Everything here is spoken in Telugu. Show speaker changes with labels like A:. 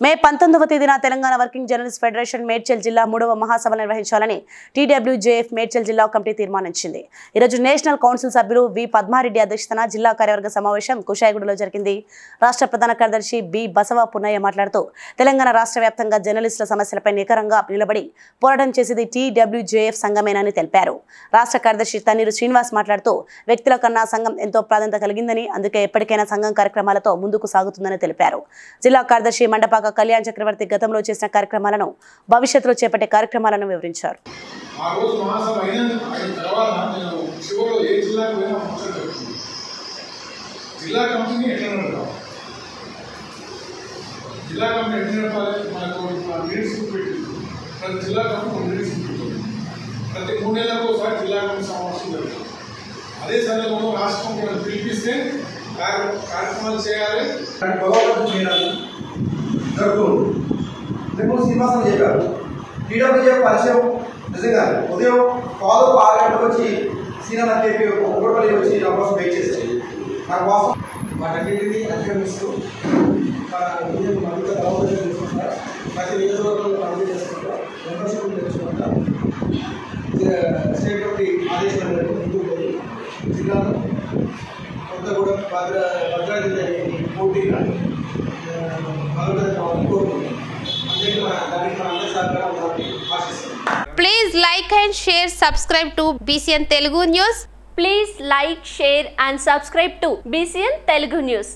A: మే 19వ తేదీన Telangana working journalist federation Medchal జిల్లా 3వ మహాసభ నిర్వహించాలని టీడబ్ల్యూజేఎఫ్ మేడ్చల్ జిల్లా కమిటీ తీర్మానించింది. ఈ రోజు నేషనల్ కౌన్సిల్ సభ్యులు వి పద్మారెడ్డి అధ్యక్షతన జిల్లా కార్యవర్గ సమావేశం కుషాయిగూడలో జరిగింది. రాష్ట్ర ప్రధాన కార్యదర్శి బి బసవ పున్నయ్య మాట్లాడుతూ తెలంగాణ రాష్ట్ర వ్యాప్తంగా జర్నలిస్టుల సమస్యలపై నికరంగా నిలబడి పోరాటం చేసేది టీడబ్ల్యూజేఎఫ్ సంఘమేనని తెలిపారు. రాష్ట్ర కార్యదర్శి తన్నీరు శ్రీనివాస్ మాట్లాడుతూ వ్యక్తుల కన్నా సంఘం ఎంతో ప్రాధాన్యత కలిగిందని, అందుకే ఎప్పటికైనా సంఘం కార్యక్రమాలతో ముందుకు సాగుతుందని తెలిపారు. జిల్లా కార్యదర్శి మండపాక కళ్యాణ్ చక్రవర్తి గతంలో చేసిన కార్యక్రమాలను, భవిష్యత్తులో చేపట్టే కార్యక్రమాలను వివరించారు.
B: ప్రతి 3 నెలలకు ఒకసారి జిల్లా కమిటీ సమావేశం జరుగుతుంది. అదే సందర్భంలో రాష్ట్రం పిలిపిస్తే కార్యక్రమాలు చేయాలి.
C: శ్రీనివాసం చెప్పారు. టీడబ్ల్యూజే పరిచయం నిజంగా ఉదయం పాలు 6 గంటలకు వచ్చి సీనియర్ చెప్పి ఒకటి వచ్చి నా కోసం వెయిట్ చేశారు. నా కోసం వాటన్నింటినీ అధిగమిస్తూ ప్రతి నియోజకవర్గంలో పనులు చేసుకుంటా మెంబర్షిప్ తెచ్చుకుంటా స్టేట్ కమిటీ ఆదేశాల మేరకు ముందుకు పోయి జిల్లాలో కొంత కూడా భద్రాద్రి పోటీగా
D: Please like and share, subscribe to BCN Telugu News.
E: Please like, share and subscribe to BCN Telugu News.